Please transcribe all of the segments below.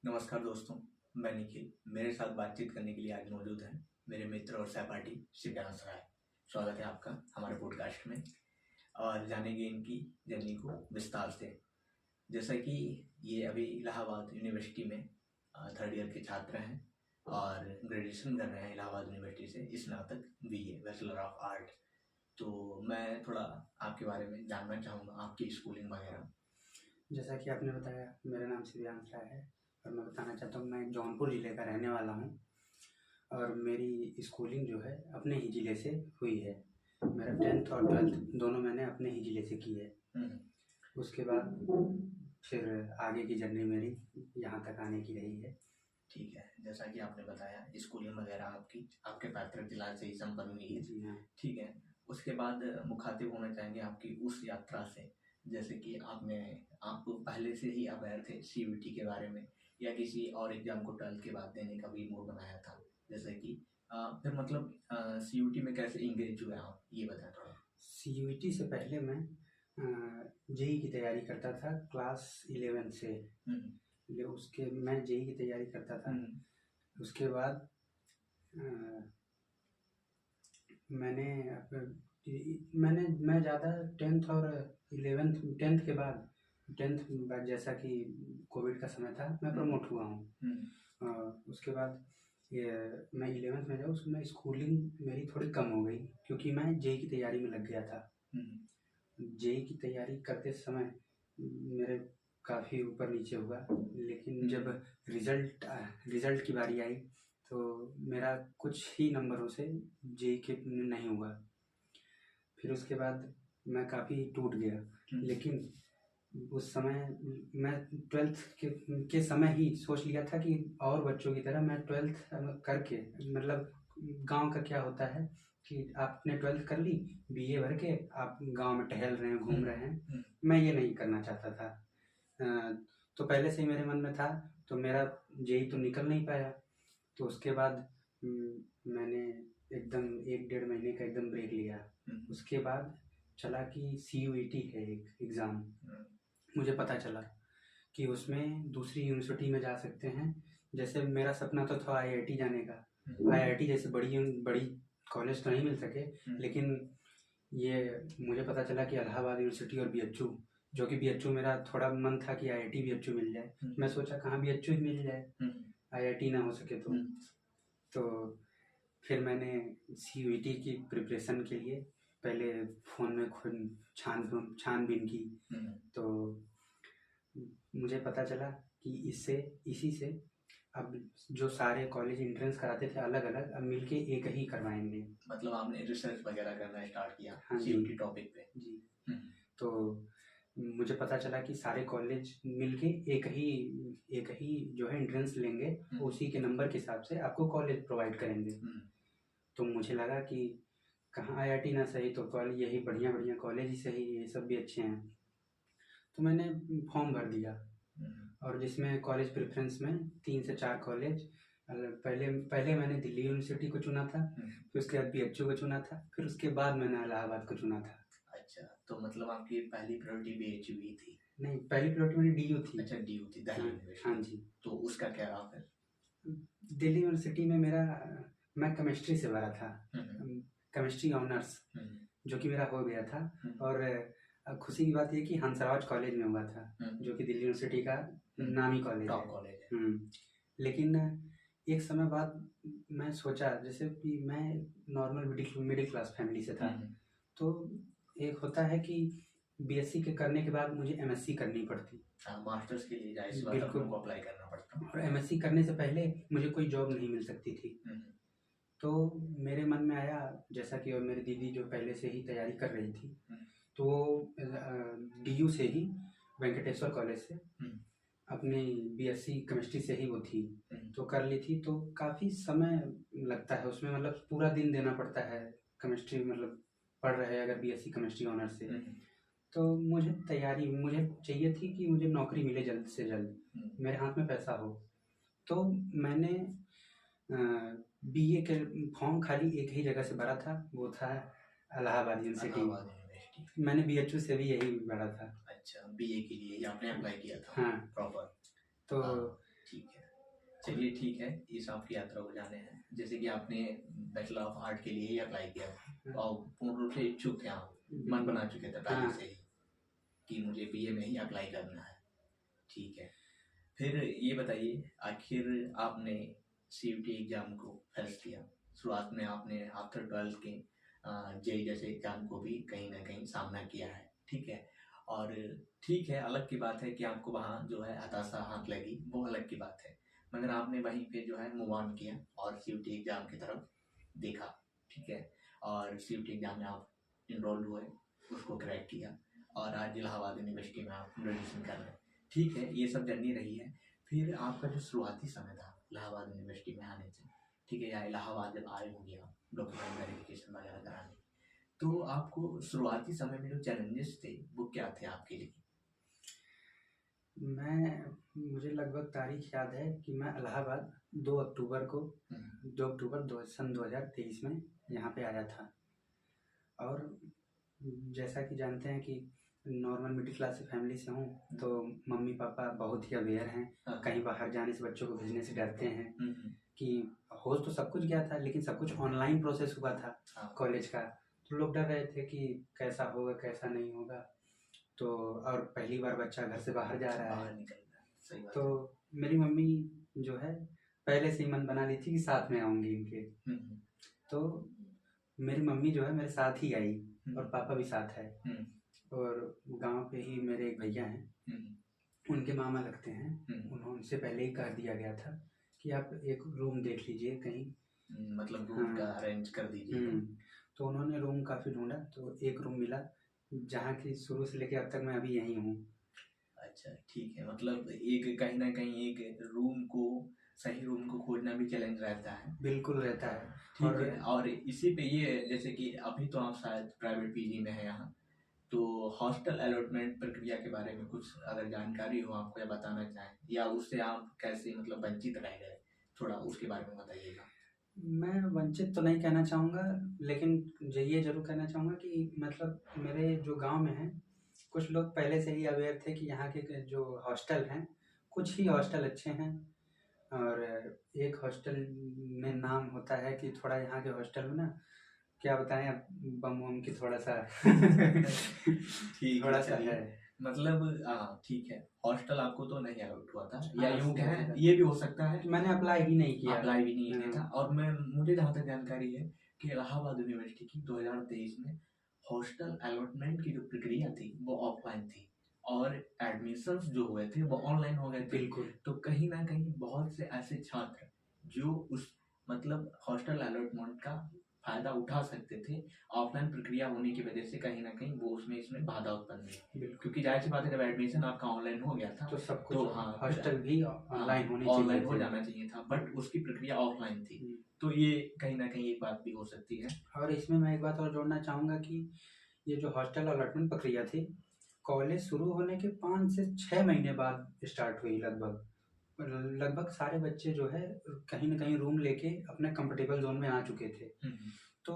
नमस्कार दोस्तों, मैं निखिल। मेरे साथ बातचीत करने के लिए आज मौजूद हैं मेरे मित्र और सहपाठी शिव्यांश राय। स्वागत है आपका हमारे पॉडकास्ट में और जानेंगे इनकी जर्नी को विस्तार से। जैसा कि ये अभी इलाहाबाद यूनिवर्सिटी में थर्ड ईयर के छात्र हैं और ग्रेजुएशन कर रहे हैं इलाहाबाद यूनिवर्सिटी से, स्नातक बीए बैचलर ऑफ आर्ट। तो मैं थोड़ा आपके बारे में जानना चाहूँगा, आपकी स्कूलिंग वगैरह। जैसा कि आपने बताया, मेरा नाम शिव्यांश राय है और मैं बताना चाहता हूँ मैं जौनपुर ज़िले का रहने वाला हूँ और मेरी स्कूलिंग जो है अपने ही ज़िले से हुई है। मेरा 10th और 12th दोनों मैंने अपने ही ज़िले से की है। उसके बाद फिर आगे की जर्नी मेरी यहाँ तक आने की रही है। ठीक है, जैसा कि आपने बताया स्कूलिंग वगैरह आपकी आपके पैतृक जिला से ही संपन्न हुई है। जी हाँ। ठीक है, उसके बाद मुखातिब होना चाहेंगे आपकी उस यात्रा से, जैसे कि आप पहले से ही अवेयर थे सीयूईटी के बारे में या किसी और एग्जाम को 12th के बाद देने का भी मूड बनाया था, जैसे कि फिर मतलब सीयूईटी में कैसे इंगेज हुए आप, ये बताएं थोड़ा। सीयूईटी से पहले मैं जेई की तैयारी करता था क्लास 11 से। उसके मैं जेई की तैयारी करता था। उसके बाद मैं ज़्यादा 10th और 11th 10th के बाद 10th बाद जैसा कि कोविड का समय था, मैं प्रमोट हुआ हूँ। उसके बाद ये मैं 11th में जाऊँ, उसमें स्कूलिंग मेरी थोड़ी कम हो गई क्योंकि मैं जेई की तैयारी में लग गया था। जेई की तैयारी करते समय मेरे काफ़ी ऊपर नीचे हुआ, लेकिन जब रिज़ल्ट की बारी आई तो मेरा कुछ ही नंबरों से जेई के नहीं हुआ। फिर उसके बाद मैं काफ़ी टूट गया, लेकिन उस समय मैं 12th के समय ही सोच लिया था कि और बच्चों की तरह मैं 12th करके, मतलब गांव का क्या होता है कि आपने 12th कर ली, बीए भर के आप गांव में टहल रहे हैं, घूम रहे हैं। मैं ये नहीं करना चाहता था। तो पहले से ही मेरे मन में था, तो मेरा जेई तो निकल नहीं पाया। तो उसके बाद मैंने एकदम 1-1.5 महीने का एकदम ब्रेक लिया। उसके बाद चला कि सीयूईटी है एक एग्ज़ाम। मुझे पता चला कि उसमें दूसरी यूनिवर्सिटी में जा सकते हैं। जैसे मेरा सपना तो था आईआईटी जाने का। आईआईटी जैसे बड़ी कॉलेज तो नहीं मिल सके, लेकिन ये मुझे पता चला कि इलाहाबाद यूनिवर्सिटी और बीएचयू, जो कि बीएचयू मेरा थोड़ा मन था कि आईआईटी बीएचयू मिल जाए। मैं सोचा कहाँ बीएचयू ही मिल जाए, आईआईटी ना हो सके तो फिर मैंने सीयूईटी की प्रिपरेशन के लिए पहले फ़ोन में खुद छानबीन की। तो मुझे पता चला कि इसी से अब जो सारे कॉलेज एंट्रेंस कराते थे अलग अलग, अब मिलके एक ही करवाएंगे। मतलब आपने रिसर्च वगैरह करना स्टार्ट किया हाँ जी, सीयूईटी टॉपिक पे जी। तो मुझे पता चला कि सारे कॉलेज मिलके एक ही जो है एंट्रेंस लेंगे, उसी के नंबर के हिसाब से आपको कॉलेज प्रोवाइड करेंगे। तो मुझे लगा कि कहाँ आईआईटी ना सही तो कॉलेज यही बढ़िया कॉलेज ही सही, ये सब भी अच्छे हैं। तो मैंने फॉर्म भर दिया और जिसमें कॉलेज प्रेफरेंस में 3 से 4 कॉलेज, पहले मैंने दिल्ली यूनिवर्सिटी को चुना था, फिर उसके बाद बीएचयू को चुना था, फिर उसके बाद मैंने इलाहाबाद को चुना था। अच्छा, तो मतलब आपकी पहली प्रायोरिटी बीएचयू ही थी? नहीं, पहली प्रायोरिटी मेरी डीयू थी। अच्छा, डीयू थी, दिल्ली यूनिवर्सिटी। हाँ जी। तो उसका क्या रहा फिर? दिल्ली यूनिवर्सिटी में मैं केमिस्ट्री से भरा था, केमिस्ट्री ऑनर्स, जो कि मेरा हो गया था। और खुशी की बात ये कि हंसराज कॉलेज में हुआ था, जो कि दिल्ली यूनिवर्सिटी का नामी कॉलेज है, टॉप कॉलेज है। लेकिन एक समय बाद मैं सोचा, जैसे कि मैं नॉर्मल मिडिल क्लास फैमिली से था, तो एक होता है कि बीएससी के करने के बाद मुझे एमएससी करनी पड़ती, मास्टर्स के लिए जाहिर सी बात है आपको अप्लाई करना पड़ता, और एमएससी करने से पहले मुझे कोई जॉब नहीं मिल सकती थी। तो मेरे मन में आया, जैसा कि और मेरी दीदी जो पहले से ही तैयारी कर रही थी, तो वो डीयू से ही, वेंकटेश्वर कॉलेज से अपनी बीएससी केमिस्ट्री से ही वो थी, तो कर ली थी। तो काफ़ी समय लगता है उसमें, मतलब पूरा दिन देना पड़ता है केमिस्ट्री, मतलब पढ़ रहे अगर बीएससी केमिस्ट्री ऑनर्स से। तो मुझे चाहिए थी कि मुझे नौकरी मिले जल्द से जल्द, मेरे हाथ में पैसा हो। तो मैंने बीए के फॉर्म खाली एक ही जगह से भरा था, वो था इलाहाबाद यूनिवर्सिटी। मैंने बीएचयू से भी यही भरा था। अच्छा, बीए के लिए आपने अप्लाई किया था? हाँ, प्रॉपर। तो ठीक है। चलिए ठीक है, इस आपकी यात्रा को जाने हैं। जैसे कि आपने बैचलर ऑफ आर्ट के लिए ही अप्लाई किया था और पूर्ण रूप से इच्छुक थे आप, मन बना चुके थे पहले हाँ। से ही कि मुझे बीए में ही अप्लाई करना है। ठीक है, फिर ये बताइए, आखिर आपने सीयूटी एग्जाम को फेस किया। शुरुआत में आपने आफ्टर 12th के जेई जैसे एग्जाम को भी कहीं ना कहीं सामना किया है, ठीक है। और ठीक है, अलग की बात है कि आपको वहाँ जो है हताशा हाथ लगी, वो अलग की बात है, मगर आपने वहीं पे जो है मूव ऑन किया और सीयूटी एग्जाम की तरफ देखा, ठीक है। और सीयूटी एग्जाम में आप इनरोल हुए, उसको क्रैक किया और आज इलाहाबाद यूनिवर्सिटी में आप ग्रेजुएशन कर रहे हैं। ठीक है, ये सब जर्नी रही है। फिर आपका जो शुरुआती समय था इलाहाबाद यूनिवर्सिटी में आने से, ठीक है, या इलाहाबाद जब आए होंगे आप डॉक्यूमेंट वेरिफिकेशन वगैरह कराने, तो आपको शुरुआती समय में जो चैलेंजेस थे वो क्या थे आपके लिए? मुझे लगभग तारीख याद है कि मैं इलाहाबाद 2 अक्टूबर को 2 अक्टूबर सन 2023 में यहाँ पे आया था। और जैसा कि जानते हैं कि नॉर्मल मिडिल क्लास से फैमिली से हूँ, तो मम्मी पापा बहुत ही अवेयर हैं। कहीं बाहर जाने से बच्चों को भेजने से डरते हैं कि हो तो सब कुछ गया था, लेकिन सब कुछ ऑनलाइन प्रोसेस हुआ था कॉलेज का, तो लोग डर रहे थे कि कैसा होगा कैसा नहीं होगा। तो और पहली बार बच्चा घर से बाहर जा रहा है, तो मेरी मम्मी जो है पहले से ही मन बना ली थी कि साथ में आऊँगी इनके। तो मेरी मम्मी जो है मेरे साथ ही आई और पापा भी साथ है। और गांव पे ही मेरे एक भैया हैं, उनके मामा लगते हैं, उनसे पहले ही कह दिया गया था कि आप एक रूम देख लीजिए कहीं, मतलब रूम का अरेंज कर दीजिए। तो उन्होंने रूम काफ़ी ढूंढा, तो एक रूम मिला जहाँ की शुरू से लेकर अब तक मैं अभी यहीं हूँ। अच्छा ठीक है, मतलब एक कहीं ना कहीं एक रूम को, सही रूम को खोजना भी चैलेंज रहता है। बिल्कुल रहता है, ठीक है। और इसी पे ये जैसे कि अभी तो आप शायद प्राइवेट पीजी में है यहाँ, तो हॉस्टल अलॉटमेंट प्रक्रिया के बारे में कुछ अगर जानकारी हो आपको या बताना चाहें, या उससे आप कैसे मतलब वंचित रह गए, थोड़ा उसके बारे में बताइएगा। मैं वंचित तो नहीं कहना चाहूँगा, लेकिन ये जरूर कहना चाहूँगा कि मतलब मेरे जो गांव में है, कुछ लोग पहले से ही अवेयर थे कि यहाँ के जो हॉस्टल हैं, कुछ ही हॉस्टल अच्छे हैं। और एक हॉस्टल में नाम होता है कि थोड़ा यहाँ के हॉस्टल में ना, क्या बताएं अब, बम वम की थोड़ा सा ठीक थोड़ा सा है, मतलब ठीक है, हॉस्टल आपको तो नहीं अलॉट हुआ था, या यूं कहें ये भी हो सकता है मैंने अप्लाई ही नहीं किया, अप्लाई भी नहीं किया था। और मुझे जहाँ तक जानकारी है कि इलाहाबाद यूनिवर्सिटी की 2023 में हॉस्टल अलॉटमेंट की जो प्रक्रिया थी वो ऑफलाइन थी और एडमिशंस जो हुए थे वो ऑनलाइन हो गए थे। बिल्कुल। तो कहीं ना कहीं बहुत से ऐसे छात्र जो उस मतलब हॉस्टल अलॉटमेंट का फायदा उठा सकते थे, ऑफलाइन प्रक्रिया होने की वजह से कहीं ना कहीं वो इसमें बाधा उत्पन्न हुई, क्योंकि जाहिर सी बात है जब एडमिशन आपका ऑनलाइन हो गया था तो सब कुछ, तो हाँ हॉस्टल भी ऑनलाइन हो जाना चाहिए था, बट उसकी प्रक्रिया ऑफलाइन थी। तो ये कहीं ना कहीं एक बात भी हो सकती है। और इसमें मैं एक बात और जोड़ना चाहूँगा कि ये जो हॉस्टल अलॉटमेंट प्रक्रिया थी, कॉलेज शुरू होने के 5 से 6 महीने बाद स्टार्ट हुई। लगभग सारे बच्चे जो है कहीं ना कहीं रूम लेके अपने कंफर्टेबल जोन में आ चुके थे। तो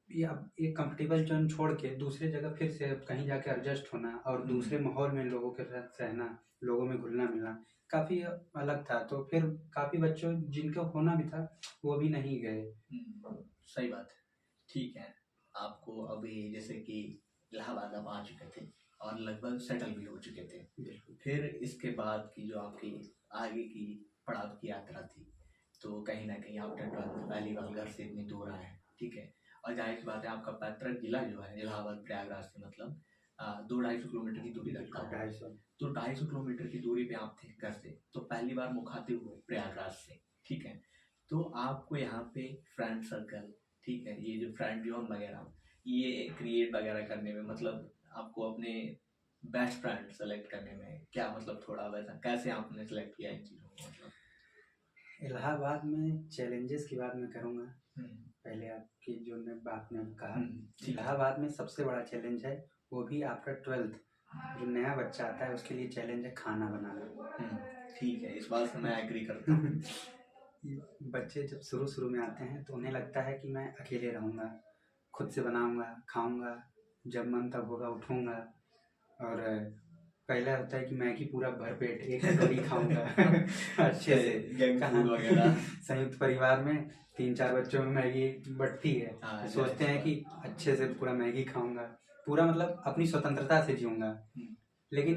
ये अब एक कंफर्टेबल जोन छोड़ के दूसरे जगह फिर से कहीं जाके एडजस्ट होना और दूसरे माहौल में लोगों के साथ रहना, लोगों में घुलना मिलना काफ़ी अलग था। तो फिर काफ़ी बच्चों जिनको होना भी था वो भी नहीं गए। सही बात है। ठीक है, आपको अभी जैसे कि इलाहाबाद आप आ चुके थे और लगभग सेटल भी हो चुके थे, फिर इसके बाद की जो आपकी आगे की पड़ाव की यात्रा थी, तो कहीं ना कहीं आफ्टर 12th पहली बार घर से इतनी दूर आए हैं, ठीक है। और जाहिर सी बात है आपका पैतृक जिला जो है इलाहाबाद प्रयागराज से मतलब 200-250 किलोमीटर की दूरी रखता है, तो 250 किलोमीटर की दूरी पे आप थे घर से, तो पहली बार मुखातिब हुए प्रयागराज से, ठीक है। तो आपको यहाँ पे फ्रेंड सर्कल, ठीक है, ये जो फ्रेंड जोन वगैरह ये क्रिएट वगैरह करने में, मतलब आपको अपने बेस्ट फ्रेंड सेलेक्ट करने में क्या, मतलब थोड़ा वैसा कैसे आपने सेलेक्ट किया इन चीज़ों को? मतलब इलाहाबाद में चैलेंजेस की बात मैं करूँगा। पहले आपकी जो बात ने कहा, इलाहाबाद में सबसे बड़ा चैलेंज है, वो भी आफ्टर 12th जो नया बच्चा आता है उसके लिए चैलेंज है खाना बनाना। ठीक है, इस बात से मैं एग्री करता हूँ। बच्चे जब शुरू में आते हैं तो उन्हें लगता है कि मैं अकेले रहूँगा, खुद से बनाऊँगा, खाऊँगा, जब मन तब होगा उठूँगा और पहला होता है कि मैगी पूरा भरपेट एक कटोरी खाऊंगा अच्छे से। जंक फूड वगैरह। संयुक्त परिवार में 3-4 बच्चों में मैगी बटती है, सोचते हैं कि अच्छे से पूरा मैगी खाऊंगा, पूरा मतलब अपनी स्वतंत्रता से जीऊंगा। लेकिन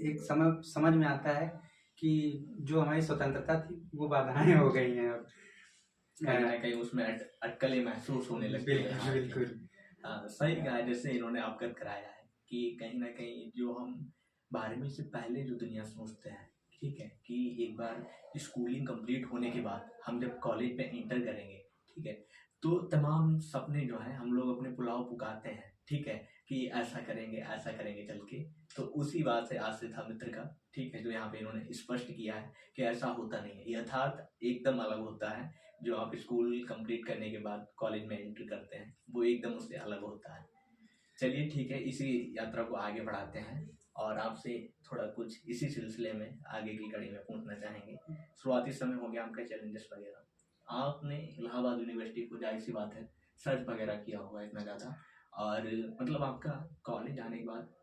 एक समझ में आता है कि जो हमारी स्वतंत्रता थी वो बाधाएं हो गई हैं अब, कहीं ना कहीं उसमें अटकलें महसूस होने लगती है। बिल्कुल सही कहा है, जैसे इन्होंने अवगत कराया है कि कहीं ना कहीं जो हम 12वीं से पहले जो दुनिया सोचते हैं, ठीक है, कि एक बार स्कूलिंग कंप्लीट होने के बाद हम जब कॉलेज में इंटर करेंगे, ठीक है, तो तमाम सपने जो है हम लोग अपने पुलाव पुकारते हैं, ठीक है, कि ऐसा करेंगे चल के। तो उसी बात से आश्रित था मित्र का, ठीक है, जो यहाँ पे इन्होंने स्पष्ट किया है कि ऐसा होता नहीं है, यथार्थ एकदम अलग होता है। जो आप स्कूल कंप्लीट करने के बाद कॉलेज में एंटर करते हैं वो एकदम उससे अलग होता है। चलिए ठीक है, इसी यात्रा को आगे बढ़ाते हैं और आपसे थोड़ा कुछ इसी सिलसिले में आगे की कड़ी में पूछना चाहेंगे। शुरुआती समय हो गया आपका चैलेंजेस वगैरह, आपने इलाहाबाद यूनिवर्सिटी को जाहिर सी बात है सर्च वगैरह किया होगा इतना ज़्यादा, और मतलब आपका कॉलेज आने के बाद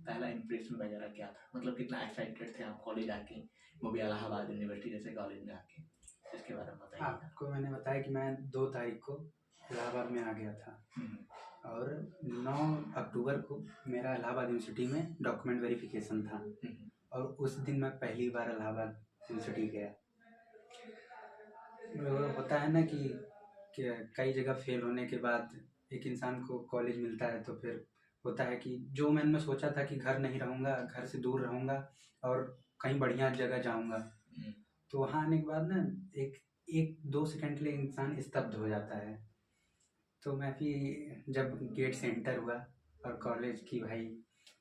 पहला इम्प्रेशन वगैरह क्या था, मतलब कितना एक्साइटेड थे आप कॉलेज आके, वो भी इलाहाबाद यूनिवर्सिटी जैसे कॉलेज में आके, इसके बारे में बताइए। आपको मैंने बताया कि मैं 2 तारीख को इलाहाबाद में आ गया था और 9 अक्टूबर को मेरा इलाहाबाद यूनिवर्सिटी में डॉक्यूमेंट वेरिफिकेशन था और उस दिन मैं पहली बार इलाहाबाद यूनिवर्सिटी गया। होता है ना कि कई जगह फेल होने के बाद एक इंसान को कॉलेज मिलता है, तो फिर होता है कि जो मैंने सोचा था कि घर नहीं रहूँगा, घर से दूर रहूँगा और कहीं बढ़िया जगह जाऊँगा, तो वहाँ आने के बाद ना एक 2 सेकंड के लिए इंसान स्तब्ध हो जाता है। तो मैं भी जब गेट से एंटर हुआ और कॉलेज की भाई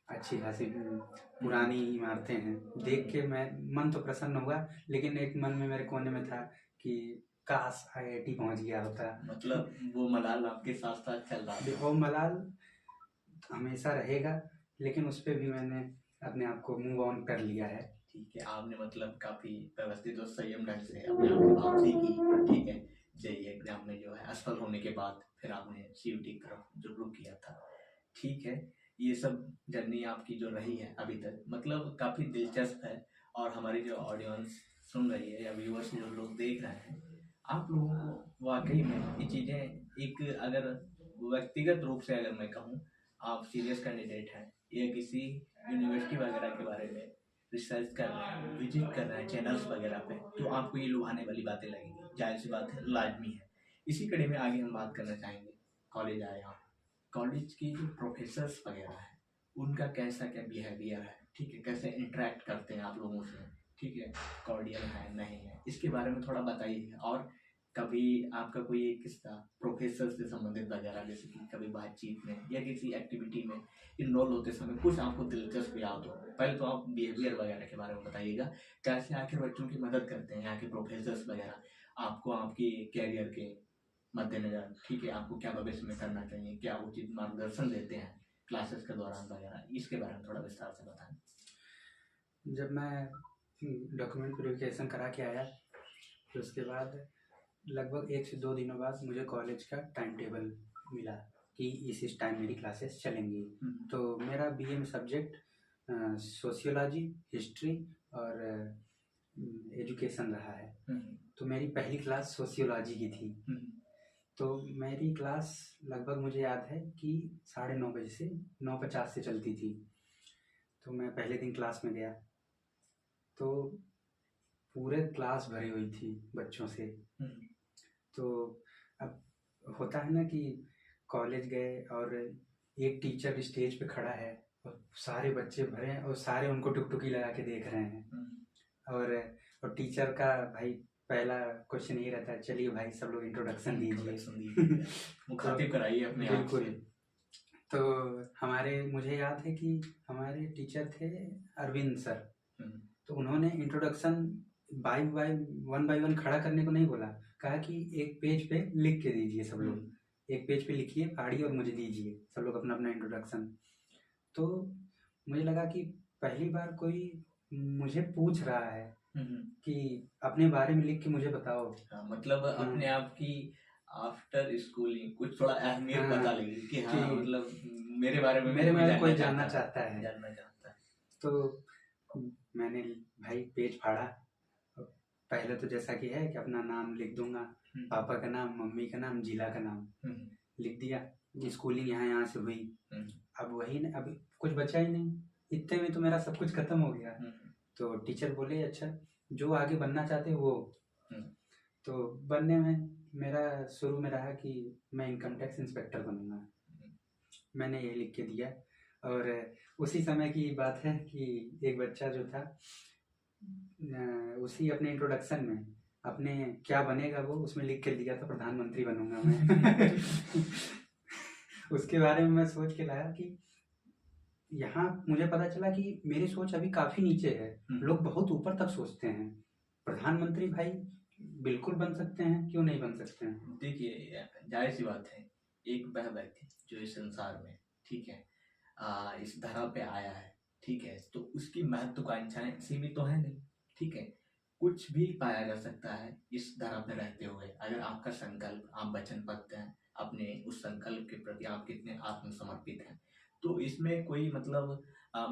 अच्छी खासी पुरानी इमारतें हैं, देख के मैं मन तो प्रसन्न हुआ, लेकिन एक मन में मेरे कोने में था कि काश IIT पहुंच गया होता। मतलब वो मलाल आपके साथ साथ चल रहा था। वो मलाल हमेशा रहेगा, लेकिन उस पर भी मैंने अपने आप को मूव ऑन कर लिया है। ठीक है, आपने मतलब काफी व्यवस्थित और संयम ढंग से अपने आप की वापसी की, ठीक है। जेईई एग्जाम में जो है असफल होने के बाद फिर आपने CUT की तरफ जो रुख किया था, ठीक है, ये सब जर्नी आपकी जो रही है अभी तक, मतलब काफी दिलचस्प है। और हमारी जो ऑडियंस सुन रही है या व्यूअर्स जो लोग देख रहे हैं, आप लोगों को वाकई में ये चीजें एक, अगर व्यक्तिगत रूप से अगर मैं कहूँ, आप सीरियस कैंडिडेट हैं या किसी यूनिवर्सिटी वगैरह के बारे में रिसर्च कर रहे हैं, विजिट कर रहे हैं चैनल्स वगैरह पे, तो आपको ये लुभाने वाली बातें लगेंगी, जाहिर सी बात है, लाजमी है। इसी कड़ी में आगे हम बात करना चाहेंगे। कॉलेज आए आप, कॉलेज की जो प्रोफेसर्स वगैरह है उनका कैसा क्या बिहेवियर है, ठीक है, कैसे इंटरेक्ट करते हैं आप लोगों से, ठीक है, कॉर्डियल है नहीं है, इसके बारे में थोड़ा बताइए। और कभी आपका कोई एक किस्सा प्रोफेसर से संबंधित वगैरह, जैसे कि कभी बातचीत में या किसी एक्टिविटी में इन्वॉल्व होते समय कुछ आपको दिलचस्प याद हो, पहले तो आप बिहेवियर वगैरह के बारे में बताइएगा, कैसे आखिर बच्चों की मदद करते हैं यहाँ के प्रोफेसर्स वगैरह, आपको आपकी कैरियर के मद्देनजर, ठीक है, आपको क्या भविष्य में करना चाहिए, क्या उचित मार्गदर्शन देते हैं क्लासेस के दौरान वगैरह, इसके बारे में थोड़ा विस्तार से बताएं। जब मैं डॉक्यूमेंट वेरिफिकेशन करा के आया, तो उसके बाद लगभग 1 से 2 दिनों बाद मुझे कॉलेज का टाइम टेबल मिला कि इस टाइम मेरी क्लासेस चलेंगी। तो मेरा BA में सब्जेक्ट सोशियोलॉजी, हिस्ट्री और एजुकेशन रहा है। तो मेरी पहली क्लास सोशियोलॉजी की थी। तो मेरी क्लास लगभग मुझे याद है कि 9:30 बजे से 9:50 से चलती थी। तो मैं पहले दिन क्लास में गया तो पूरे क्लास भरी हुई थी बच्चों से। तो अब होता है ना कि कॉलेज गए और एक टीचर स्टेज पे खड़ा है और सारे बच्चे भरे हैं और सारे उनको टुकटुकी लगा के देख रहे हैं। और टीचर का भाई पहला क्वेश्चन ये रहता है, चलिए भाई सब लोग इंट्रोडक्शन दीजिए, मुखातिब कराइए अपने आप से। तो मुझे याद है कि हमारे टीचर थे अरविंद सर। तो उन्होंने इंट्रोडक्शन वन बाय वन खड़ा करने को नहीं बोला, कहा कि एक पेज पे लिख के दीजिए, सब लोग एक पेज पे लिखिए, फाड़िए और मुझे दीजिए, सब लोग अपना अपना इंट्रोडक्शन। तो मुझे लगा कि पहली बार कोई मुझे पूछ रहा है कि अपने बारे में लिख के मुझे बताओ। मतलब अपने आप की आफ्टर स्कूलिंग कुछ थोड़ा अहमियत पता लगी कि हाँ, मतलब मेरे बारे में कोई जानना चाहता है। तो मैंने भाई पेज फाड़ा। पहले तो जैसा कि है कि अपना नाम लिख दूंगा, पापा का नाम, मम्मी का नाम, जिला का नाम लिख दिया, स्कूलिंग यहाँ से हुई। अब वही न, अब कुछ बचा ही नहीं, इतने में तो मेरा सब कुछ खत्म हो गया। तो टीचर बोले अच्छा जो आगे बनना चाहते हो वो। तो बनने में मेरा शुरू में रहा कि मैं इनकम टैक्स इंस्पेक्टर बनूंगा। मैंने ये लिख के दिया और उसी समय की बात है कि एक बच्चा जो था उसी अपने इंट्रोडक्शन में अपने क्या बनेगा वो उसमें लिख के दिया था प्रधानमंत्री बनूंगा मैं। उसके बारे में मैं सोच के लाया कि यहाँ मुझे पता चला कि मेरी सोच अभी काफी नीचे है, लोग बहुत ऊपर तक सोचते हैं। प्रधानमंत्री भाई बिल्कुल बन सकते हैं, क्यों नहीं बन सकते हैं। देखिए जाहिर सी बात है, एक वह व्यक्ति जो इस संसार में ठीक है इस धरा पे आया है ठीक है, तो उसकी महत्वाकांक्षाएं सीमित तो है नहीं ठीक है, कुछ भी पाया जा सकता है इस धरा पे रहते हुए। अगर आपका संकल्प, आप वचनबद्ध हैं अपने उस संकल्प के प्रति, आप कितने आत्मसमर्पित हैं, तो इसमें कोई मतलब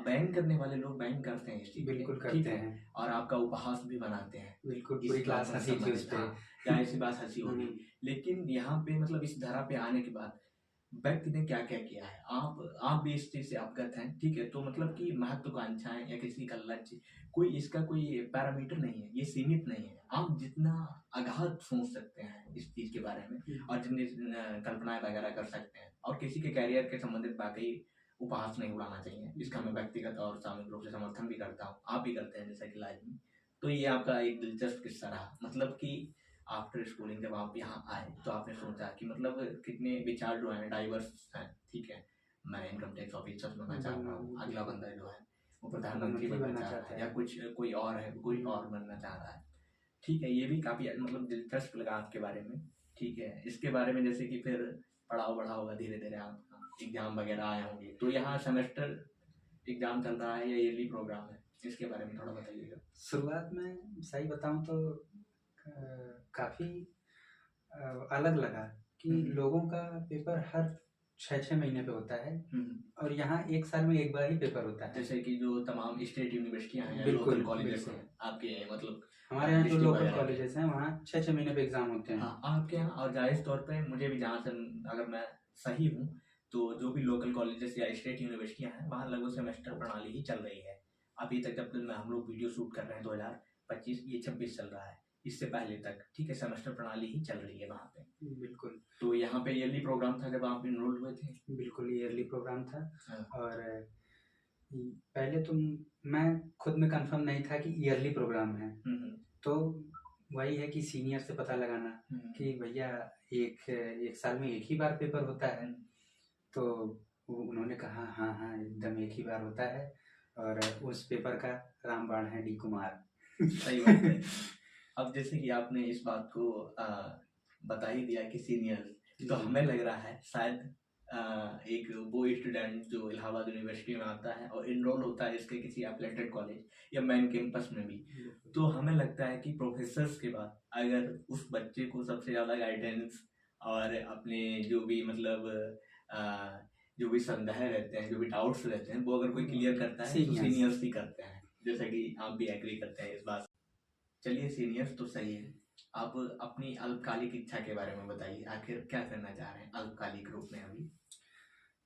बैन करने वाले लोग बैन करते हैं इस चीज बिल्कुल ठीक करते है, हैं, और आपका उपहास भी बनाते हैं। बिल्कुल पूरी क्लास हंसी थी उस पे। जाहिर सी बात हंसी होगी, लेकिन यहाँ पे मतलब इस धरा पे आने के बाद व्यक्ति ने क्या क्या किया है, आप भी इस चीज से अवगत हैं ठीक है। तो मतलब कि महत्वाकांक्षाएं या किसी का लक्ष्य, कोई इसका कोई पैरामीटर नहीं है, ये सीमित नहीं है। आप जितना अगाध सोच सकते हैं इस चीज के बारे में और जितनी कल्पनाएं वगैरह कर सकते हैं, और किसी के कैरियर के संबंधित बाकी उपहास नहीं उड़ाना चाहिए, इसका मैं व्यक्तिगत और सामूहिक रूप से समर्थन भी करता हूँ, आप भी करते हैं जैसा कि लाइफ में। तो ये आपका एक दिलचस्प किस्सा रहा, मतलब कि आफ्टर स्कूलिंग जब आप यहाँ आए तो आपने सोचा कि मतलब कितने विचार जो हैं डाइवर्स हैं ठीक है, मैं इनकम टैक्स ऑफिसर बनना चाह रहा हूँ, अगला बंदा जो है वो प्रधानमंत्री बनना चाह रहा है, या कुछ कोई और है कोई और बनना चाह रहा है ठीक है। ये भी काफी मतलब दिलचस्प लगा आपके बारे में ठीक है। इसके बारे में जैसे कि फिर पढ़ाओ बढ़ा होगा धीरे धीरे, आपका एग्जाम वगैरह आए होंगे, तो यहाँ सेमेस्टर एग्जाम चल रहा है या ईयरली प्रोग्राम है, इसके बारे में थोड़ा बताइएगा। शुरुआत में सही बताऊं तो काफी अलग लगा कि लोगों का पेपर हर 6-6 महीने पे होता है और यहाँ एक साल में एक बार ही पेपर होता है। जैसे कि जो तमाम स्टेट यूनिवर्सिटियां हैं, बिल्कुल, लोकल कॉलेजेस बिल्कुल। हैं आपके, मतलब हमारे यहाँ जो डिस्ट्रिक्ट लोकल वगैरह के। कॉलेजेस हैं वहाँ 6-6 महीने पे एग्जाम होते हैं। हाँ आपके यहाँ, और जायज़ तौर पे मुझे भी जहाँ से, अगर मैं सही हूँ तो जो भी लोकल कॉलेजेस या स्टेट यूनिवर्सिटियां हैं वहाँ लगभग सेमेस्टर प्रणाली ही चल रही है अभी तक। जब तक हम लोग वीडियो शूट कर रहे हैं 2025, ये 26 चल रहा है, इससे पहले तक ठीक है सेमेस्टर प्रणाली ही चल रही है वहाँ पे। बिल्कुल। तो यहाँ पे ईयरली प्रोग्राम था जब आप इनरोल हुए थे? बिल्कुल ईयरली प्रोग्राम था। और पहले तो मैं खुद में कंफर्म नहीं था कि ईयरली प्रोग्राम है, तो वही है कि सीनियर से पता लगाना कि भैया एक साल में एक ही बार पेपर होता है, तो उन्होंने कहा हाँ हाँ एकदम एक ही बार होता है, और उस पेपर का रामबाण है डी कुमार। सही बात है। अब जैसे कि आपने इस बात को बता ही दिया कि सीनियर, तो हमें लग रहा है शायद एक वो स्टूडेंट जो इलाहाबाद यूनिवर्सिटी में आता है और इनरोल होता है इसके किसी एफिलिएटेड कॉलेज या मेन कैंपस में भी, तो हमें लगता है कि प्रोफेसर्स के बाद अगर उस बच्चे को सबसे ज़्यादा गाइडेंस और अपने जो भी मतलब जो भी संदेह रहते हैं, जो भी डाउट्स रहते हैं, वो अगर कोई क्लियर करता है तो सीनियर्स ही करते हैं, जैसा कि आप भी एग्री करते हैं इस बात। चलिए सीनियर्स तो सही है, आप अपनी अल्पकालिक इच्छा के बारे में बताइए, आखिर क्या करना चाह रहे हैं अल्पकालिक रूप में अभी?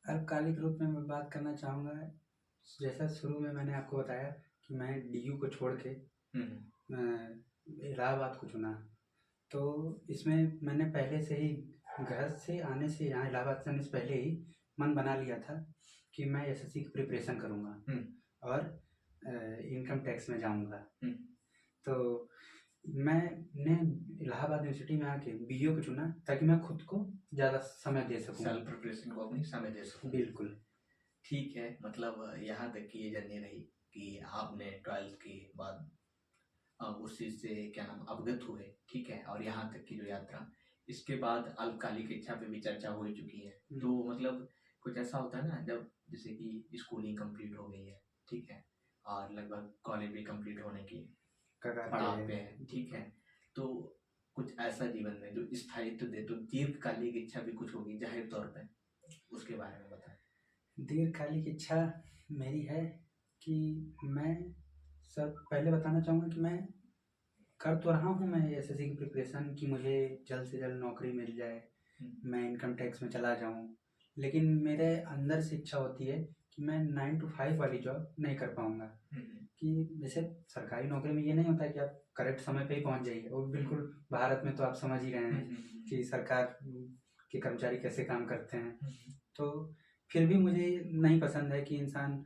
अल्पकालिक रूप में मैं बात करना चाहूँगा, जैसा शुरू में मैंने आपको बताया कि मैं डीयू को छोड़ के इलाहाबाद को चुना, तो इसमें मैंने पहले से ही घर से आने से, यहाँ इलाहाबाद से आने से पहले ही मन बना लिया था कि मैं एसएससी की प्रिपरेशन करूँगा और इनकम टैक्स में जाऊँगा। तो मैंने इलाहाबाद यूनिवर्सिटी में आके बीओ को चुना ताकि मैं खुद को ज़्यादा समय दे सकूँ, सेल्फ प्रिपरेशन को अपनी समय दे सकूँ। बिल्कुल ठीक है, मतलब यहाँ तक की ये जर्नी रही कि आपने 12th के बाद उस चीज़ से क्या नाम अवगत हुए ठीक है, और यहाँ तक की जो यात्रा, इसके बाद अल्पकालिक इच्छा पे भी चर्चा हो चुकी है। तो मतलब कुछ ऐसा होता है ना, जब जैसे कि स्कूलिंग कंप्लीट हो गई है ठीक है, और लगभग कॉलेज भी कंप्लीट होने की पड़ाव पे है ठीक है, तो कुछ ऐसा जीवन में जो स्थायित्व दे, तो दीर्घकालिक इच्छा भी कुछ होगी जाहिर तौर पे, उसके बारे में बताएं। दीर्घकालिक इच्छा मेरी है कि मैं सर पहले बताना चाहूँगा कि मैं कर तो रहा हूँ, मैं एसएससी की प्रिपरेशन, कि मुझे जल्द से जल्द नौकरी मिल जाए, मैं इनकम टैक्स में चला जाऊँ। लेकिन मेरे अंदर से इच्छा होती है कि मैं 9 to 5 वाली जॉब नहीं कर पाऊँगा। कि जैसे सरकारी नौकरी में ये नहीं होता है कि आप करेक्ट समय पे ही पहुँच जाइए, और बिल्कुल भारत में तो आप समझ ही रहे हैं कि सरकार के कर्मचारी कैसे काम करते हैं। तो फिर भी मुझे नहीं पसंद है कि इंसान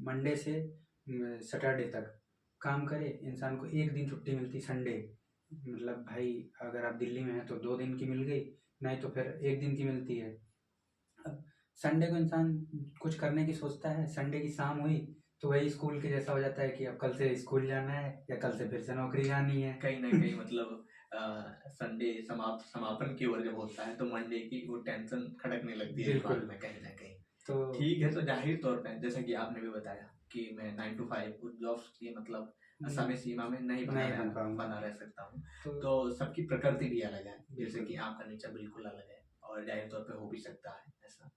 मंडे से सैटरडे तक काम करे। इंसान को एक दिन छुट्टी मिलती संडे, मतलब भाई अगर आप दिल्ली में हैं तो 2 दिन की मिल गई, नहीं तो फिर 1 दिन की मिलती है। अब संडे को इंसान कुछ करने की सोचता है, संडे की शाम हुई तो वही स्कूल के जैसा हो जाता है कि अब कल से स्कूल जाना है या कल से फिर से नौकरी जानी है। कहीं ना कहीं मतलब संडे समापन की ओर जब होता है तो मंडे की वो टेंशन खटकने लगती है दिमाग में कहीं ना कहीं। तो ठीक है, तो जाहिर तौर पे जैसा कि आपने भी बताया कि मैं 9 to 5 जॉब्स की मतलब समय सीमा में नहीं बना रह सकता हूँ। तो सबकी प्रकृति भी अलग है, जैसे कि आपका नेचर बिल्कुल अलग है और जाहिर तौर पे हो भी सकता है ऐसा।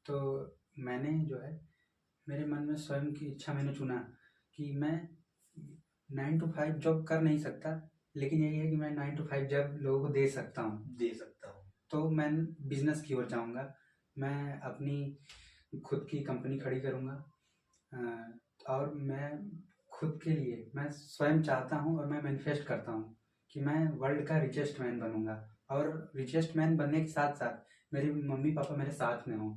तो मैंने जो है, मेरे मन में स्वयं की इच्छा मैंने चुना कि मैं 9 to 5 जॉब कर नहीं सकता, लेकिन यही है कि मैं 9 to 5 जॉब लोगों को दे सकता हूँ। तो मैं बिजनेस की ओर जाऊँगा। मैं अपनी खुद की कंपनी खड़ी करूँगा, और मैं खुद के लिए मैं स्वयं चाहता हूँ और मैं मैनिफेस्ट करता हूँ कि मैं वर्ल्ड का रिचेस्ट मैन बनूंगा, और रिचेस्ट मैन बनने के साथ साथ मेरे मम्मी पापा मेरे साथ में हों।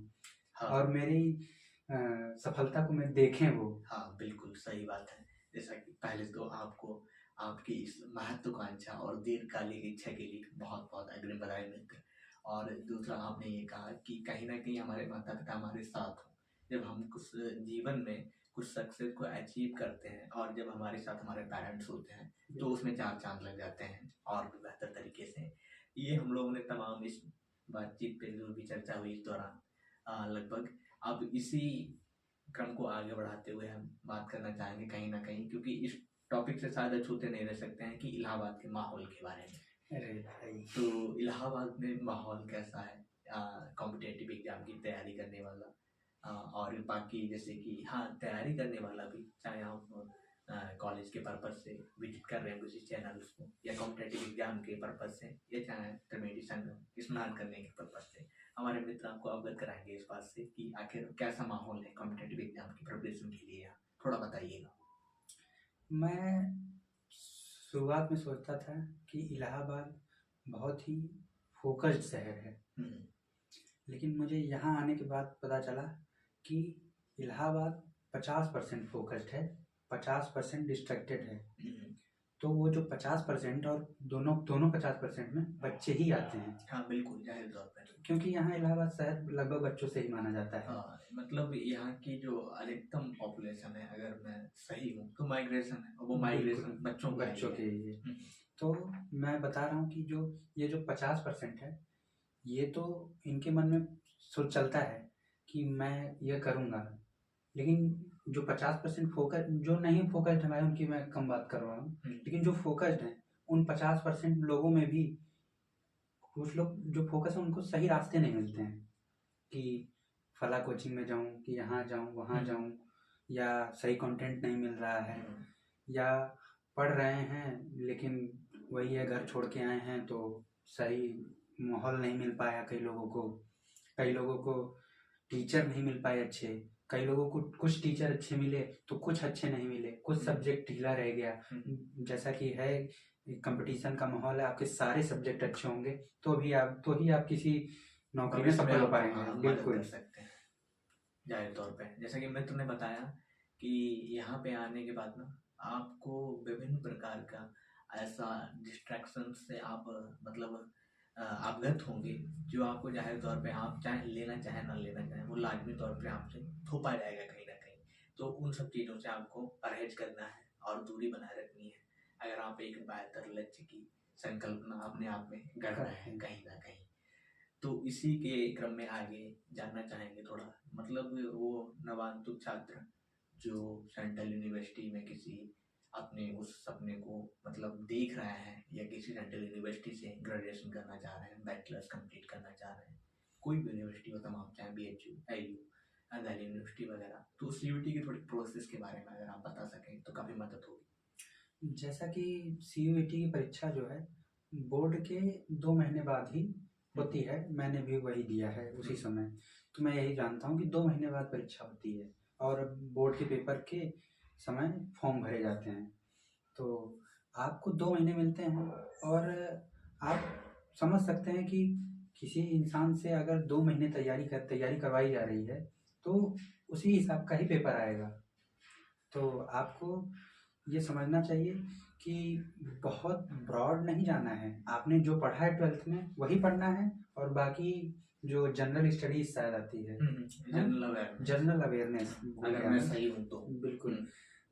हाँ। और मेरी सफलता को मैं देखें वो। हाँ बिल्कुल सही बात है। जैसा कि पहले तो आपको आपकी इस महत्वाकांक्षा और दीर्घकालिक इच्छा के लिए बहुत बहुत अग्रिम बधाई मित्र। और दूसरा आपने ये कहा कि कहीं ना कहीं हमारे माता पिता हमारे साथ हों जब हम कुछ जीवन में कुछ सक्सेस को अचीव करते हैं, और जब हमारे साथ हमारे पेरेंट्स होते हैं तो उसमें 4 चांद लग जाते हैं और भी बेहतर तरीके से। ये हम लोगों ने तमाम इस बातचीत पे जो भी चर्चा हुई इस दौरान लगभग अब इसी क्रम को आगे बढ़ाते हुए हम बात करना चाहेंगे कहीं ना कहीं, क्योंकि इस टॉपिक से शायद अछूते नहीं रह सकते हैं कि इलाहाबाद के माहौल के बारे में। अरे भाई, तो इलाहाबाद में माहौल कैसा है कॉम्पिटेटिव एग्जाम की तैयारी करने वाला और बाकी जैसे कि हाँ तैयारी करने वाला भी, चाहे हम कॉलेज के पर्पज से विजिट कर रहे हैं किसी चैनल्स को, या कॉम्पिटेटिव एग्जाम के पर्पज से, या चाहे त्रिवेणी संगम स्नान करने के पर्पज से, हमारे मित्र आपको अवगत कराएंगे इस बात से कि आखिर कैसा माहौल है कॉम्पिटेटिव एग्जाम की प्रिपरेशन के लिए। थोड़ा बताइएगा। मैं शुरुआत में सोचता था कि इलाहाबाद बहुत ही फोकस्ड शहर है, लेकिन मुझे यहाँ आने के बाद पता चला कि इलाहाबाद 50% फोकस्ड है, 50% डिस्ट्रैक्टेड है। तो वो जो 50% और दोनों 50% में बच्चे ही आते हैं। हाँ बिल्कुल जाहिर तौर पर, क्योंकि यहाँ इलाहाबाद शहर लगभग बच्चों से ही माना जाता है। हाँ मतलब यहाँ की जो अधिकतम पॉपुलेशन है, अगर मैं सही हूँ तो माइग्रेशन है, और वो माइग्रेशन बच्चों के लिए। तो मैं बता रहा हूँ कि जो ये जो 50% है, ये तो इनके मन में सोच चलता है कि मैं ये करूँगा, लेकिन जो 50% फोकस, जो नहीं फोकस्ड है उनकी मैं कम बात कर रहा हूँ, लेकिन जो फोकस्ड है उन 50% लोगों में भी कुछ लोग जो फोकस है उनको सही रास्ते नहीं मिलते हैं कि फला कोचिंग में जाऊँ, कि यहाँ जाऊँ वहाँ जाऊँ, या सही कंटेंट नहीं मिल रहा है, या पढ़ रहे हैं लेकिन वही है घर छोड़ के आए हैं तो सही माहौल नहीं मिल पाया। कई लोगों को टीचर नहीं मिल पाए अच्छे, कई लोगों को कुछ टीचर अच्छे मिले तो कुछ अच्छे नहीं मिले, कुछ सब्जेक्ट ढीला रह गया। जैसा कि है कंपटीशन का माहौल है, आपके सारे सब्जेक्ट अच्छे होंगे तो ही आप किसी नौकरी में सफल हो पाएंगे। बिल्कुल कर सकते हैं जाहिर तौर पे। जैसा कि मित्र ने बताया कि यहाँ पे आने के बाद ना आपको विभिन्न प्रकार का ऐसा डिस्ट्रैक्शन से आप मतलब अवगत होंगे जो आपको जाहिर तौर पे आप चाहे लेना चाहे ना लेना चाहे वो लाजमी तौर पे आपसे थोपा जाएगा कहीं ना कहीं। तो उन सब चीज़ों से आपको परहेज करना है और दूरी बनाए रखनी है अगर आप एक बेहतर लक्ष्य की संकल्पना अपने आप में गढ़ रहे हैं कहीं ना कहीं। तो इसी के क्रम में आगे जानना चाहेंगे थोड़ा, मतलब वो नवांतुक छात्र जो सेंट्रल यूनिवर्सिटी में किसी अपने उस सपने को मतलब देख रहे हैं, या किसी सेंट्रल यूनिवर्सिटी से ग्रेजुएशन करना चाह रहे हैं, बैचलर्स कंप्लीट करना चाह रहे हैं, कोई भी यूनिवर्सिटी हो तमाम, चाहे BHU, IU, दिल्ली यूनिवर्सिटी वगैरह, तो सीयूईटी की थोड़ी प्रोसेस के बारे में अगर आप बता सकें तो काफ़ी मदद होगी। जैसा कि सीयूईटी की परीक्षा जो है बोर्ड के 2 महीने बाद ही होती है, मैंने भी वही दिया है उसी समय। तो मैं यही जानता हूँ कि 2 महीने बाद परीक्षा होती है और बोर्ड के पेपर के समय फॉर्म भरे जाते हैं। तो आपको 2 महीने मिलते हैं और आप समझ सकते हैं कि किसी इंसान से अगर 2 महीने तैयारी करवाई जा रही है, तो उसी हिसाब का ही पेपर आएगा। तो आपको ये समझना चाहिए कि बहुत ब्रॉड नहीं जाना है। आपने जो पढ़ा है 12th में वही पढ़ना है और बाकी जो जनरल स्टडीज शायद आती है, जनरल अवेयरनेस अगर मैं सही हूँ तो। बिल्कुल।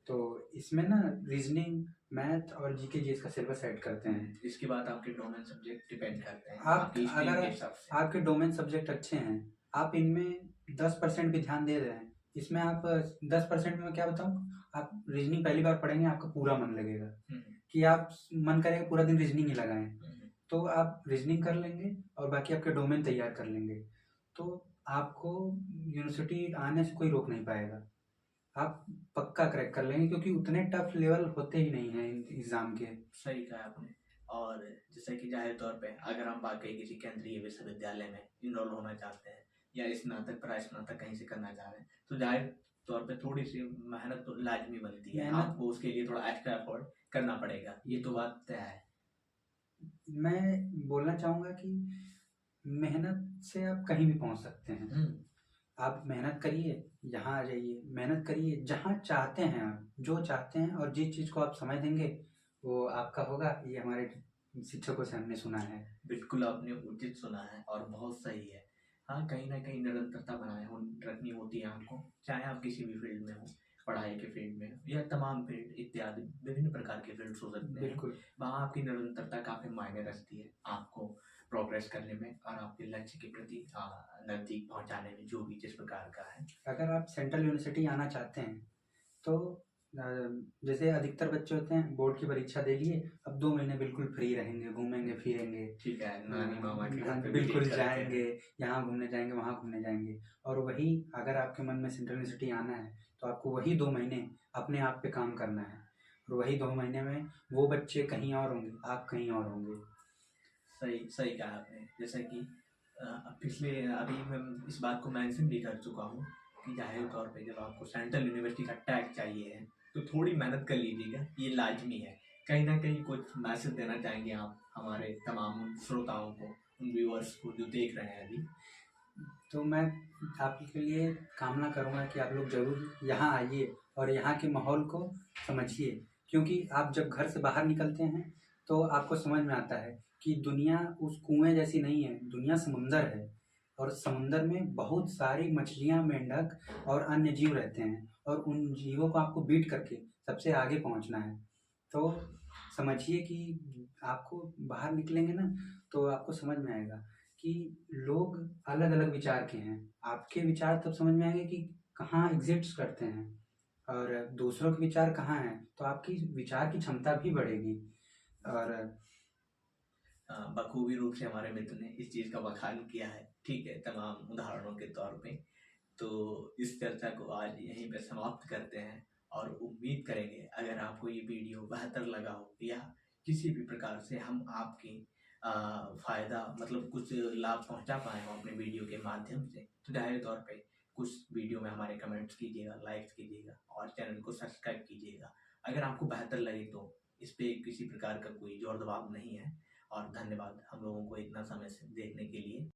तो इसमें ना रीजनिंग, मैथ और जीके जी इसका सिलेबस ऐड करते हैं। इसके बाद आपके डोमेन सब्जेक्ट डिपेंड करते हैं आप आपकी स्ट्रीम अगर के हिसाब से। आपके डोमेन सब्जेक्ट अच्छे हैं, आप इनमें 10% भी ध्यान दे रहे हैं, इसमें आप 10% में क्या बताऊँ, आप रीजनिंग पहली बार पढ़ेंगे आपका पूरा मन लगेगा कि आप मन करेगा पूरा दिन रीजनिंग ही लगाएं, तो आप रीजनिंग कर लेंगे और बाकी आपके डोमेन तैयार कर लेंगे, तो आपको यूनिवर्सिटी आने से कोई रोक नहीं पाएगा। आप पक्का क्रैक कर लेंगे क्योंकि उतने टफ लेवल होते ही नहीं हैं एग्जाम के। सही कहा आपने। और जैसे कि जाहिर तौर पे अगर हम वाकई किसी केंद्रीय विश्वविद्यालय में इनरोल होना चाहते हैं या स्नातक प्रास्नातक कहीं से करना चाह रहे हैं, तो जाहिर तौर पे थोड़ी सी मेहनत तो लाजमी बनती है, आपको उसके लिए थोड़ा एक्स्ट्रा एफर्ट करना पड़ेगा, ये तो बात तय है। मैं बोलना चाहूँगा कि मेहनत से आप कहीं भी पहुँच सकते हैं। आप मेहनत करिए, यहाँ आ जाइए, मेहनत करिए, जहाँ चाहते हैं आप, जो चाहते हैं और जिस चीज़ को आप समय देंगे वो आपका होगा, ये हमारे शिक्षकों से हमने सुना है। बिल्कुल आपने उचित सुना है और बहुत सही है। हाँ, कहीं ना कहीं निरंतरता बनाए रखनी होती है आपको, चाहे आप किसी भी फील्ड में हो, पढ़ाई के फील्ड में या तमाम फील्ड इत्यादि विभिन्न प्रकार के फील्ड हो सकते हैं। बिल्कुल। वहाँ आपकी निरंतरता काफ़ी मायने रखती है आपको प्रोग्रेस करने में और आपके लक्ष्य के प्रति नज़दीक पहुँचाने में, जो भी जिस प्रकार का है। अगर आप सेंट्रल यूनिवर्सिटी आना चाहते हैं तो जैसे अधिकतर बच्चे होते हैं बोर्ड की परीक्षा दे लिए, अब 2 महीने बिल्कुल फ्री रहेंगे, घूमेंगे फिरेंगे, ठीक है, नानी मामा के घर पे बिल्कुल जाएंगे, यहाँ घूमने जाएंगे, वहाँ घूमने जाएंगे। और वही अगर आपके मन में सेंट्रल यूनिवर्सिटी आना है तो आपको वही 2 महीने अपने आप पे काम करना है और वही 2 महीने में वो बच्चे कहीं और होंगे, आप कहीं और होंगे। सही सही कहा आपने। जैसा कि अभी मैं इस बात को मेंशन भी कर चुका हूँ कि जाहिर तौर पे जब आपको सेंट्रल यूनिवर्सिटी का टैग चाहिए है तो थोड़ी मेहनत कर लीजिएगा, ये लाजमी है। कहीं ना कहीं कुछ मैसेज देना चाहेंगे आप हमारे तमाम श्रोताओं को, उन व्यूअर्स को जो देख रहे हैं अभी? तो मैं आपके लिए कामना करूँगा कि आप लोग ज़रूर यहाँ आइए और यहाँ के माहौल को समझिए, क्योंकि आप जब घर से बाहर निकलते हैं तो आपको समझ में आता है कि दुनिया उस कुएं जैसी नहीं है, दुनिया समुंदर है और समुंदर में बहुत सारी मछलियाँ, मेंढक और अन्य जीव रहते हैं और उन जीवों को आपको बीट करके सबसे आगे पहुँचना है। तो समझिए कि आपको बाहर निकलेंगे ना तो आपको समझ में आएगा कि लोग अलग अलग विचार के हैं। आपके विचार तब समझ में आएंगे कि कहाँ एग्जिस्ट करते हैं और दूसरों के विचार कहाँ हैं, तो आपकी विचार की क्षमता भी बढ़ेगी। और बखूबी रूप से हमारे मित्र ने इस चीज़ का बखान किया है, ठीक है, तमाम उदाहरणों के तौर पे। तो इस चर्चा को आज यहीं पे समाप्त करते हैं और उम्मीद करेंगे अगर आपको ये वीडियो बेहतर लगा हो या किसी भी प्रकार से हम आपकी फ़ायदा मतलब कुछ लाभ पहुंचा पाए हो अपने वीडियो के माध्यम से, तो जाहिर तौर पे कुछ वीडियो में हमारे कमेंट्स कीजिएगा, लाइक्स कीजिएगा और चैनल को सब्सक्राइब कीजिएगा। अगर आपको बेहतर लगे तो इस पे किसी प्रकार का कोई जोर दबाव नहीं है। और धन्यवाद हम लोगों को इतना समय से देखने के लिए।